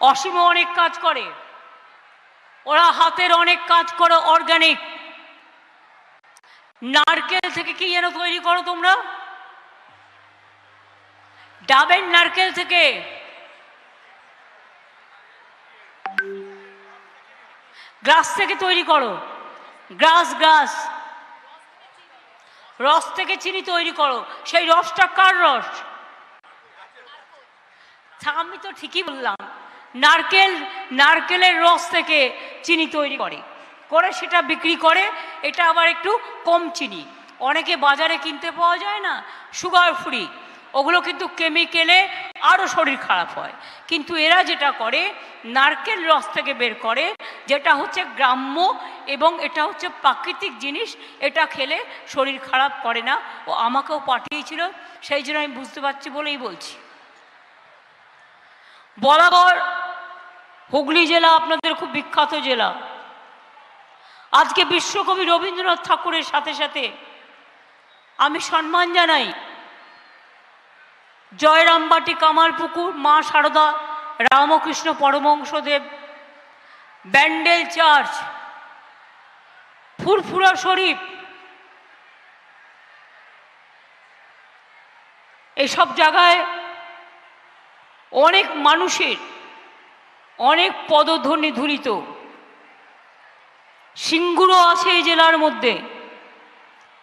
অসীমও অনেক কাজ করে, ওরা হাতের অনেক কাজ করে অর্গানিক। নারকেল থেকে কি যেন তৈরি করো তোমরা? ডাবের নারকেল থেকে গ্রাস থেকে তৈরি করো, গ্রাস গ্রাস রস থেকে চিনি তৈরি করো। সেই রসটা কার রস? আমি তো ঠিকই বললাম, নারকেল, নারকেলের রস থেকে চিনি তৈরি করে সেটা বিক্রি করে। এটা আবার একটু কম চিনি, অনেকে বাজারে কিনতে পাওয়া যায় না, সুগার ফ্রি, ওগুলো কিন্তু কেমিক্যালে আরও শরীর খারাপ হয়। কিন্তু এরা যেটা করে, নারকেল রস থেকে বের করে, যেটা হচ্ছে গ্রাম্য এবং এটা হচ্ছে প্রাকৃতিক জিনিস, এটা খেলে শরীর খারাপ করে না। ও আমাকেও পাঠিয়েছিল, সেই জন্য আমি বুঝতে পারছি বলেই বলছি। বরাবর হুগলি জেলা আপনাদের খুব বিখ্যাত জেলা। আজকে বিশ্বকবি রবীন্দ্রনাথ ঠাকুরের সাথে সাথে আমি সম্মান জানাই জয়রামবাটি, কামারপুকুর, মা সারদা, রামকৃষ্ণ পরমহংসদেব, ব্যান্ডেল চার্চ, ফুরফুরা শরীফ, এসব জায়গায় অনেক মানুষের অনেক পদধ্বনি ধুলিত। সিঙ্গুরও আছে এই জেলার মধ্যে।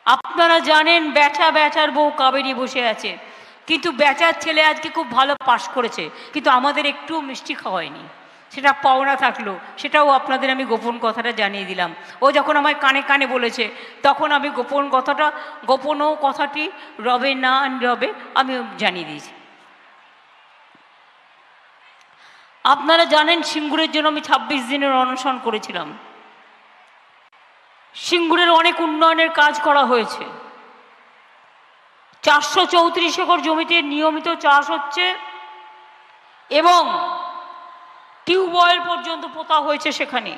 আপনারা জানেন বেচার বউ কাবেরী বসে আছে, কিন্তু বেচার ছেলে আজকে খুব ভালো পাশ করেছে, কিন্তু আমাদের একটু মিষ্টি খাওয়ায়নি, সেটা পাওনা থাকলো। সেটাও আপনাদের আমি গোপন কথাটা জানিয়ে দিলাম। ও যখন আমায় কানে কানে বলেছে, তখন আমি গোপনও কথাটি রবে না রবে আমি জানিয়ে দিয়েছি। আপনারা জানেন সিঙ্গুরের জন্য আমি 26 দিনের অনশন করেছিলাম। সিঙ্গুরের অনেক উন্নয়নের কাজ করা হয়েছে। 434 একর জমিতে নিয়মিত চাষ হচ্ছে এবং টিউবওয়েল পর্যন্ত পোতা হয়েছে সেখানে।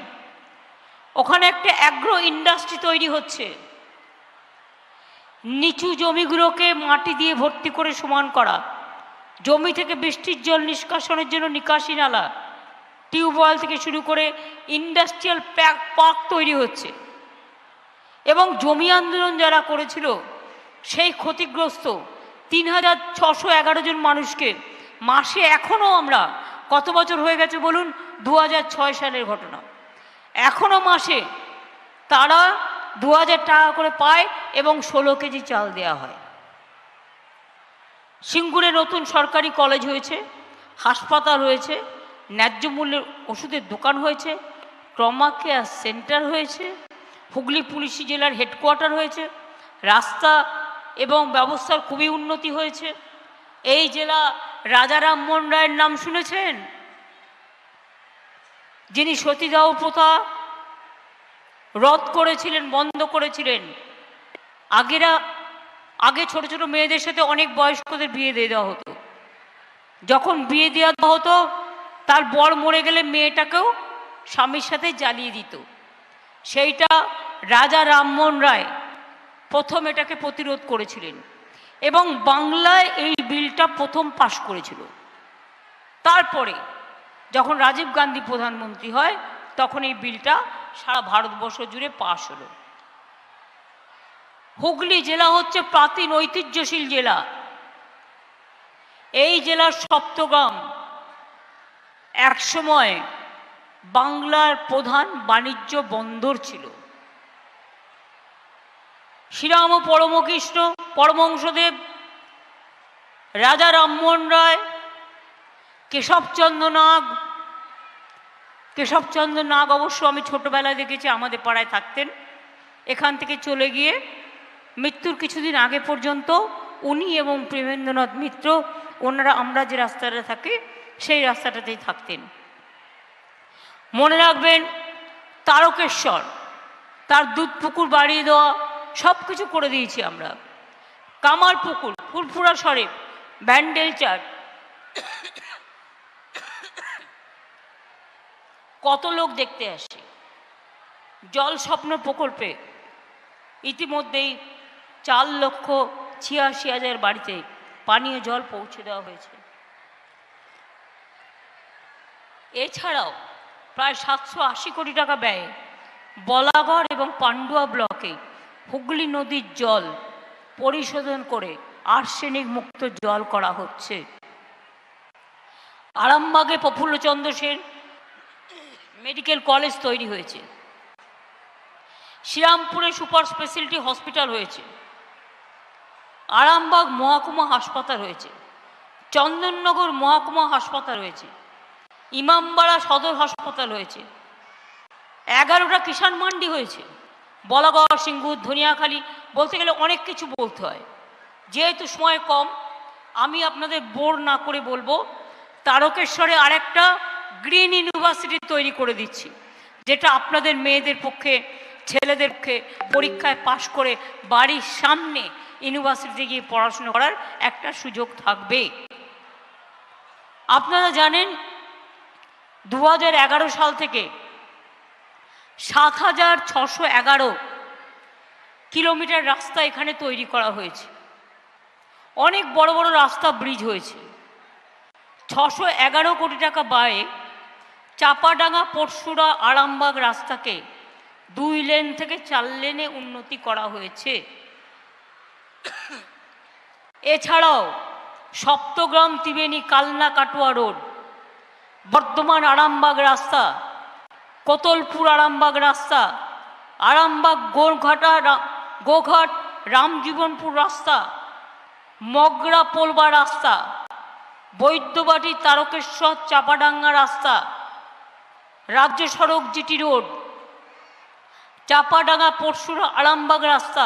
ওখানে একটা অ্যাগ্রো ইন্ডাস্ট্রি তৈরি হচ্ছে। নিচু জমিগুলোকে মাটি দিয়ে ভর্তি করে সমান করা, জমি থেকে বৃষ্টির জল নিষ্কাশনের জন্য নিকাশি নালা, টিউবওয়েল থেকে শুরু করে ইন্ডাস্ট্রিয়াল পার্ক তৈরি হচ্ছে। এবং জমি আন্দোলন যারা করেছিল সেই ক্ষতিগ্রস্ত 3611 জন মানুষকে মাসে, এখনও আমরা, কত বছর হয়ে গেছে বলুন, 2006 সালের ঘটনা, এখনও মাসে তারা 2000 টাকা করে পায় এবং 16 কেজি চাল দেওয়া হয়। সিঙ্গুরে নতুন সরকারি কলেজ হয়েছে, হাসপাতাল হয়েছে, ন্যায্য মূল্যের ওষুধের দোকান হয়েছে, ট্রমা কেয়ার সেন্টার হয়েছে, হুগলি পুলিশ জেলার হেডকোয়ার্টার হয়েছে, রাস্তা এবং ব্যবস্থার খুবই উন্নতি হয়েছে। এই জেলা রাজা রামমোহন রায়ের নাম শুনেছেন? যিনি সতীদাহ প্রথা রদ করেছিলেন, বন্ধ করেছিলেন। আগে ছোট ছোট মেয়েদের সাথে অনেক বয়স্কদের বিয়ে দিয়ে দেওয়া হতো। যখন বিয়ে দেওয়া হতো, তার বর মরে গেলে মেয়েটাকেও স্বামীর সাথে জ্বালিয়ে দিত। সেইটা রাজা রামমোহন রায় প্রথম এটাকে প্রতিরোধ করেছিলেন এবং বাংলায় এই বিলটা প্রথম পাশ করেছিল। তারপরে যখন রাজীব গান্ধী প্রধানমন্ত্রী হয়, তখন এই বিলটা সারা ভারতবর্ষ জুড়ে পাশ হলো। হুগলি জেলা হচ্ছে প্রাচীন ঐতিহ্যশীল জেলা। এই জেলার সপ্তগ্রাম একসময় বাংলার প্রধান বাণিজ্য বন্দর ছিল। শ্রীরাম পরমকৃষ্ণ পরমহংসদেব, রাজা রামমোহন রায়, কেশবচন্দ্র নাগ অবশ্য আমি ছোটবেলায় দেখেছি, আমাদের পাড়ায় থাকতেন। এখান থেকে চলে গিয়ে মৃত্যুর কিছুদিন আগে পর্যন্ত উনি এবং প্রেমেন্দ্রনাথ মিত্র, ওনারা আমরা যে রাস্তাটা থাকি সেই রাস্তাটাতেই থাকতেন। মনে রাখবেন, তারকেশ্বর, তার দুধ পুকুর বাড়িয়ে দেওয়া, সব কিছু করে দিয়েছি আমরা। কামারপুকুর, ফুরফুরা শরীফ, ব্যান্ডেল চার্চ, কত লোক দেখতে আসে। জল স্বপ্ন প্রকল্পে ইতিমধ্যেই 4,86,000 বাড়িতে পানীয় জল পৌঁছে দেওয়া হয়েছে। এছাড়াও প্রায় 780 কোটি টাকা ব্যয়ে বলাগড় এবং পান্ডুয়া ব্লকে হুগলি নদীর জল পরিশোধন করে আর্সেনিক মুক্ত জল করা হচ্ছে। আরামবাগে প্রফুল্লচন্দ্র সেন মেডিকেল কলেজ তৈরি হয়েছে, শ্রীরামপুরে সুপার স্পেশালিটি হসপিটাল হয়েছে, আরামবাগ মহকুমা হাসপাতাল হয়েছে, চন্দননগর মহকুমা হাসপাতাল হয়েছে, ইমামবাড়া সদর হাসপাতাল হয়েছে, 11টা কিষাণ মান্ডি হয়েছে, বলাগড়, সিঙ্গুর, ধনিয়াখালী, বলতে গেলে অনেক কিছু বলতে হয়। যেহেতু সময় কম, আমি আপনাদের বোর না করে বলবো, তারকেশ্বরে আরেকটা গ্রিন ইউনিভার্সিটি তৈরি করে দিচ্ছি, যেটা আপনাদের মেয়েদের পক্ষে, ছেলেদের পক্ষে পরীক্ষায় পাশ করে বাড়ির সামনে ইউনিভার্সিটিতে গিয়ে পড়াশোনা করার একটা সুযোগ থাকবে। আপনারা জানেন 2011 সাল থেকে 7,611 কিলোমিটার রাস্তা এখানে তৈরি করা হয়েছে। অনেক বড় বড় রাস্তা, ব্রিজ হয়েছে। 611 কোটি টাকা ব্যয়ে চাপাডাঙ্গা পরশুরা আরামবাগ রাস্তাকে 2 লেন থেকে 4 লেনে উন্নতি করা হয়েছে। এছাড়াও সপ্তগ্রাম ত্রিবেণী কালনা কাটোয়া রোড, বর্ধমান আরামবাগ রাস্তা, কোতলপুর আরামবাগ রাস্তা, আরামবাগ গোঘাট রামজীবনপুর রাস্তা, মগরা পোলবা রাস্তা, বৈদ্যবাটি তারকেশ্বর চাপাডাঙ্গা রাস্তা, রাজ্য সড়ক জিটি রোড, চাপাডাঙ্গা পরশুরা আরামবাগ রাস্তা,